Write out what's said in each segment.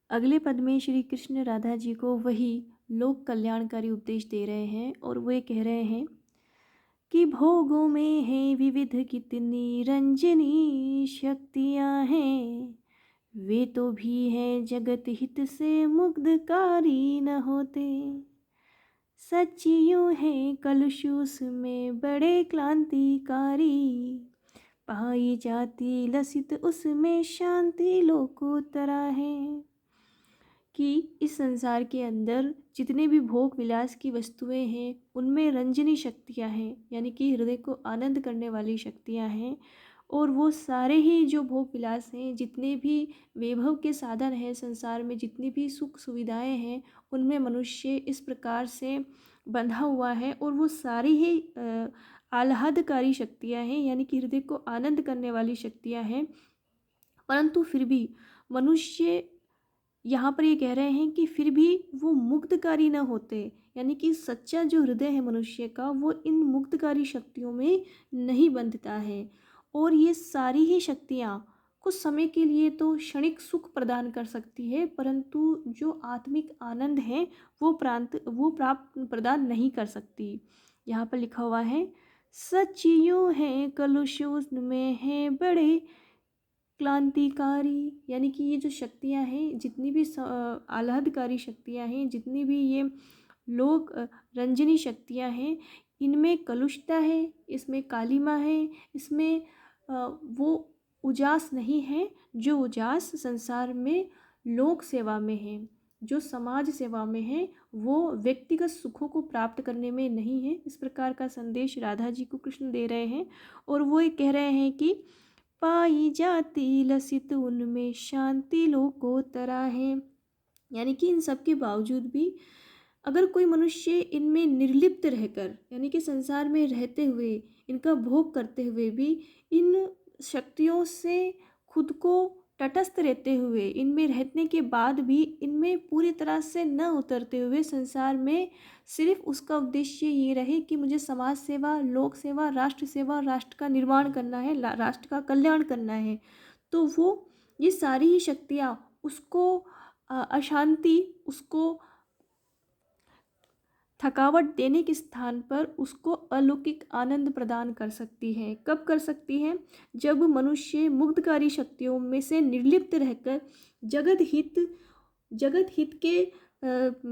अगले पद में श्री कृष्ण राधा जी को वही लोक कल्याणकारी उपदेश दे रहे हैं और वो ये कह रहे हैं कि भोगों में है विविध कितनी रंजनी शक्तियाँ हैं, वे तो भी हैं जगत हित से मुग्धकारी न होते। सच यूँ है कलुषुस में बड़े क्लांतिकारी, पाई जाती लसित उसमें शांति लोकोत्तरा है। कि इस संसार के अंदर जितने भी भोग विलास की वस्तुएं हैं उनमें रंजनी शक्तियां हैं, यानी कि हृदय को आनंद करने वाली शक्तियां हैं। और वो सारे ही जो भोग विलास हैं, जितने भी वैभव के साधन हैं संसार में, जितनी भी सुख सुविधाएं हैं, उनमें मनुष्य इस प्रकार से बंधा हुआ है। और वो सारी ही आह्लादकारी शक्तियां हैं, यानी कि हृदय को आनंद करने वाली शक्तियां हैं। परंतु फिर भी मनुष्य यहाँ पर ये कह रहे हैं कि फिर भी वो मुक्तकारी न होते, यानी कि सच्चा जो हृदय है मनुष्य का वो इन मुक्तकारी शक्तियों में नहीं बंधता है। और ये सारी ही शक्तियाँ कुछ समय के लिए तो क्षणिक सुख प्रदान कर सकती है, परंतु जो आत्मिक आनंद है वो प्राप्त प्रदान नहीं कर सकती। यहाँ पर लिखा हुआ है, सच यूँ है कलुष में है बड़े क्लांतिकारी, यानी कि ये जो शक्तियाँ हैं, जितनी भी आह्लादकारी शक्तियाँ हैं, जितनी भी ये लोक रंजनी शक्तियाँ हैं, इनमें कलुषता है, इसमें कालिमा है, इसमें वो उजास नहीं है जो उजास संसार में लोक सेवा में है, जो समाज सेवा में है, वो व्यक्तिगत सुखों को प्राप्त करने में नहीं है। इस प्रकार का संदेश राधा जी को कृष्ण दे रहे हैं। और वो ये कह रहे हैं कि पाई जाती लसित उनमें शांति लोकोत्तरा है, यानी कि इन सब के बावजूद भी अगर कोई मनुष्य इनमें निर्लिप्त रहकर, यानी कि संसार में रहते हुए, इनका भोग करते हुए भी, इन शक्तियों से खुद को तटस्थ रहते हुए, इनमें रहने के बाद भी इनमें पूरी तरह से न उतरते हुए संसार में सिर्फ उसका उद्देश्य ये रहे कि मुझे समाज सेवा, लोक सेवा, राष्ट्र का निर्माण करना है, राष्ट्र का कल्याण करना है, तो वो ये सारी ही शक्तियाँ उसको अशांति, उसको थकावट देने के स्थान पर उसको अलौकिक आनंद प्रदान कर सकती है। कब कर सकती है? जब मनुष्य मुग्धकारी शक्तियों में से निर्लिप्त रहकर जगत हित के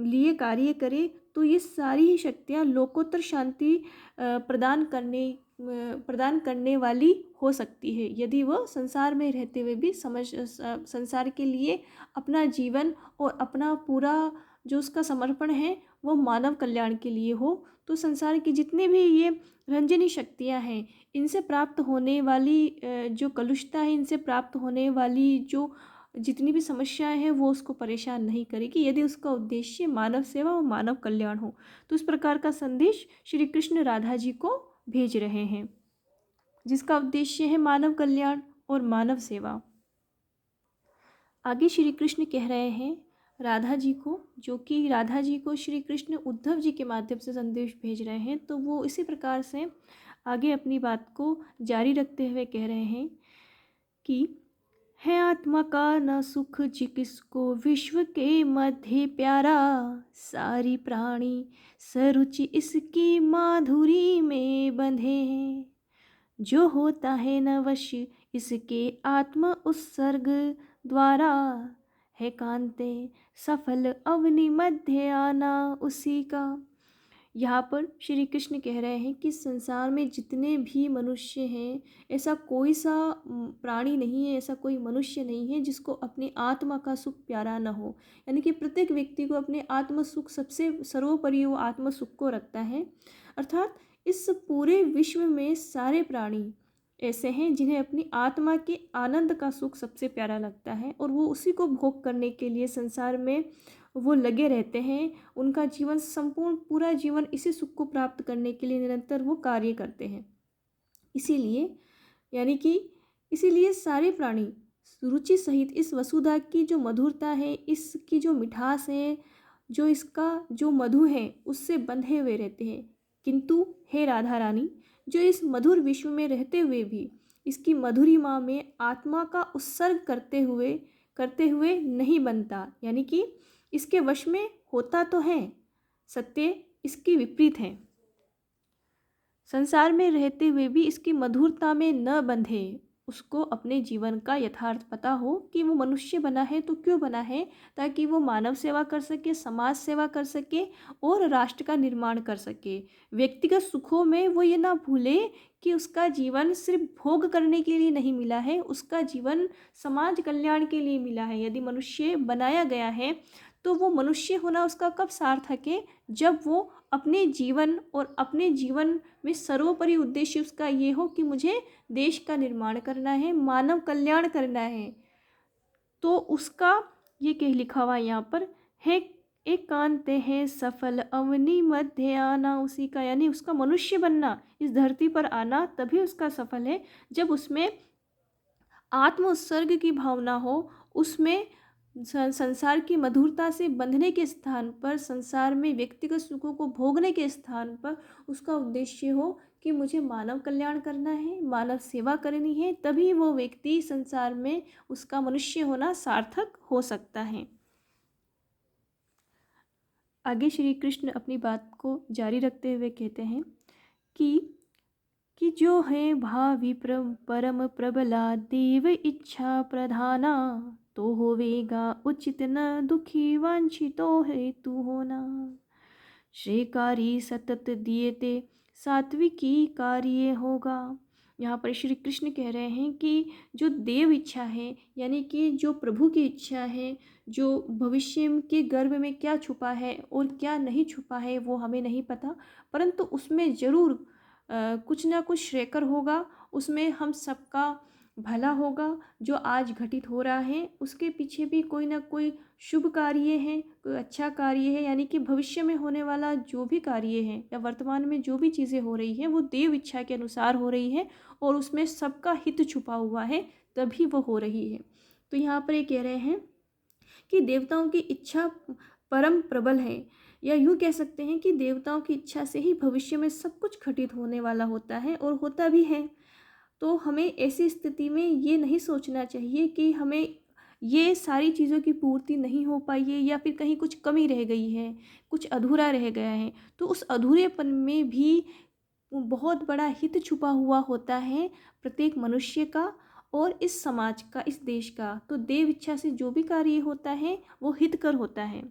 लिए कार्य करे, तो ये सारी ही शक्तियाँ लोकोत्तर शांति प्रदान करने वाली हो सकती है, यदि वह संसार में रहते हुए भी संसार के लिए अपना जीवन और अपना पूरा जो उसका समर्पण है वो मानव कल्याण के लिए हो। तो संसार की जितने भी ये रंजनी शक्तियाँ हैं, इनसे प्राप्त होने वाली जो कलुषता है, इनसे प्राप्त होने वाली जो जितनी भी समस्याएं हैं, वो उसको परेशान नहीं करेगी, यदि उसका उद्देश्य मानव सेवा और मानव कल्याण हो। तो इस प्रकार का संदेश श्री कृष्ण राधा जी को भेज रहे हैं, जिसका उद्देश्य है मानव कल्याण और मानव सेवा। आगे श्री कृष्ण कह रहे हैं राधा जी को, जो कि राधा जी को श्री कृष्ण उद्धव जी के माध्यम से संदेश भेज रहे हैं, तो वो इसी प्रकार से आगे अपनी बात को जारी रखते हुए कह रहे हैं कि है आत्मा का न सुख जिसको विश्व के मध्य प्यारा, सारी प्राणी सरुचि इसकी माधुरी में बंधे हैं, जो होता है न वश इसके आत्म उत्सर्ग द्वारा, है कांते सफल अवनि मध्य आना उसी का। यहाँ पर श्री कृष्ण कह रहे हैं कि संसार में जितने भी मनुष्य हैं, ऐसा कोई सा प्राणी नहीं है, ऐसा कोई मनुष्य नहीं है जिसको अपनी आत्मा का सुख प्यारा न हो, यानी कि प्रत्येक व्यक्ति को अपने आत्म सुख सबसे सर्वोपरि वो आत्म सुख को रखता है। अर्थात इस पूरे विश्व में सारे प्राणी ऐसे हैं जिन्हें अपनी आत्मा के आनंद का सुख सबसे प्यारा लगता है, और वो उसी को भोग करने के लिए संसार में वो लगे रहते हैं। उनका जीवन संपूर्ण पूरा जीवन इसी सुख को प्राप्त करने के लिए निरंतर वो कार्य करते हैं। इसीलिए सारे प्राणी रुचि सहित इस वसुधा की जो मधुरता है, इसकी जो मिठास है, जो इसका जो मधु है, उससे बंधे हुए रहते हैं। किंतु हे राधा रानी, जो इस मधुर विश्व में रहते हुए भी इसकी मधुरिमा में आत्मा का उत्सर्ग करते हुए करते हुए नहीं बनता, यानी कि इसके वश में होता तो है, सत्य इसकी विपरीत है। संसार में रहते हुए भी इसकी मधुरता में न बंधे, उसको अपने जीवन का यथार्थ पता हो कि वो मनुष्य बना है तो क्यों बना है, ताकि वो मानव सेवा कर सके, समाज सेवा कर सके और राष्ट्र का निर्माण कर सके। व्यक्तिगत सुखों में वो ये ना भूले कि उसका जीवन सिर्फ भोग करने के लिए नहीं मिला है, उसका जीवन समाज कल्याण के लिए मिला है। यदि मनुष्य बनाया गया है तो वो मनुष्य होना उसका कब सार्थक है, जब वो अपने जीवन और अपने जीवन में सर्वोपरि उद्देश्य उसका ये हो कि मुझे देश का निर्माण करना है, मानव कल्याण करना है। तो उसका ये कह लिखा हुआ यहाँ पर है, एकांत है सफल अवनि मध्य आना, उसी का यानी उसका मनुष्य बनना, इस धरती पर आना तभी उसका सफल है जब उसमें आत्म उत्सर्ग की भावना हो, उसमें संसार की मधुरता से बंधने के स्थान पर, संसार में व्यक्तिगत सुखों को भोगने के स्थान पर उसका उद्देश्य हो कि मुझे मानव कल्याण करना है, मानव सेवा करनी है, तभी वो व्यक्ति संसार में उसका मनुष्य होना सार्थक हो सकता है। आगे श्री कृष्ण अपनी बात को जारी रखते हुए कहते हैं कि जो है भावी परम प्रबला देव इच्छा प्रधाना, तो होवेगा उचित न दुखी वांछितो हेतु होना। श्रेयकारी सतत दिएते सात्विकी कार्य होगा। यहाँ पर श्री कृष्ण कह रहे हैं कि जो देव इच्छा है, यानी कि जो प्रभु की इच्छा है, जो भविष्य के गर्भ में क्या छुपा है और क्या नहीं छुपा है वो हमें नहीं पता, परंतु उसमें ज़रूर कुछ ना कुछ श्रेयकर होगा, उसमें हम सबका भला होगा। जो आज घटित हो रहा है उसके पीछे भी कोई ना कोई शुभ कार्य है, कोई अच्छा कार्य है, यानी कि भविष्य में होने वाला जो भी कार्य है या वर्तमान में जो भी चीज़ें हो रही हैं वो देव इच्छा के अनुसार हो रही है और उसमें सबका हित छुपा हुआ है, तभी वो हो रही है। तो यहाँ पर ये कह रहे हैं कि देवताओं की इच्छा परम प्रबल है, या यूँ कह सकते हैं कि देवताओं की इच्छा से ही भविष्य में सब कुछ घटित होने वाला होता है और होता भी है। तो हमें ऐसी स्थिति में ये नहीं सोचना चाहिए कि हमें ये सारी चीज़ों की पूर्ति नहीं हो पाई है या फिर कहीं कुछ कमी रह गई है, कुछ अधूरा रह गया है। तो उस अधूरेपन में भी बहुत बड़ा हित छुपा हुआ होता है प्रत्येक मनुष्य का और इस समाज का, इस देश का। तो देव इच्छा से जो भी कार्य होता है वो हितकर होता है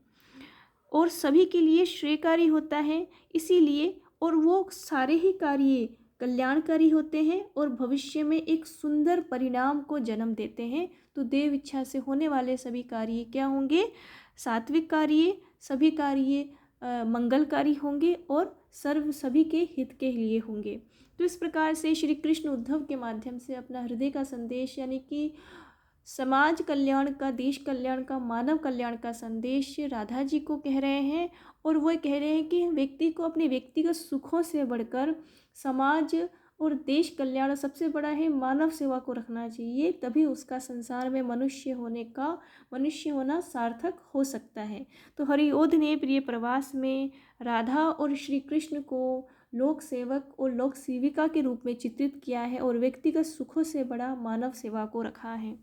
और सभी के लिए श्रेयकारी होता है, इसीलिए और वो सारे ही कार्य कल्याणकारी होते हैं और भविष्य में एक सुंदर परिणाम को जन्म देते हैं। तो देव इच्छा से होने वाले सभी कार्य क्या होंगे? सात्विक कार्य, सभी कार्य मंगलकारी होंगे और सभी के हित के लिए होंगे। तो इस प्रकार से श्री कृष्ण उद्धव के माध्यम से अपना हृदय का संदेश, यानी कि समाज कल्याण का, देश कल्याण का, मानव कल्याण का संदेश राधा जी को कह रहे हैं। और वो कह रहे हैं कि व्यक्ति को अपने व्यक्तिगत सुखों से बढ़कर समाज और देश कल्याण सबसे बड़ा है, मानव सेवा को रखना चाहिए, तभी उसका संसार में मनुष्य होना सार्थक हो सकता है। तो हरिओध ने प्रिय प्रवास में राधा और श्री कृष्ण को लोक सेवक और लोक सेविका के रूप में चित्रित किया है और व्यक्तिगत सुखों से बड़ा मानव सेवा को रखा है।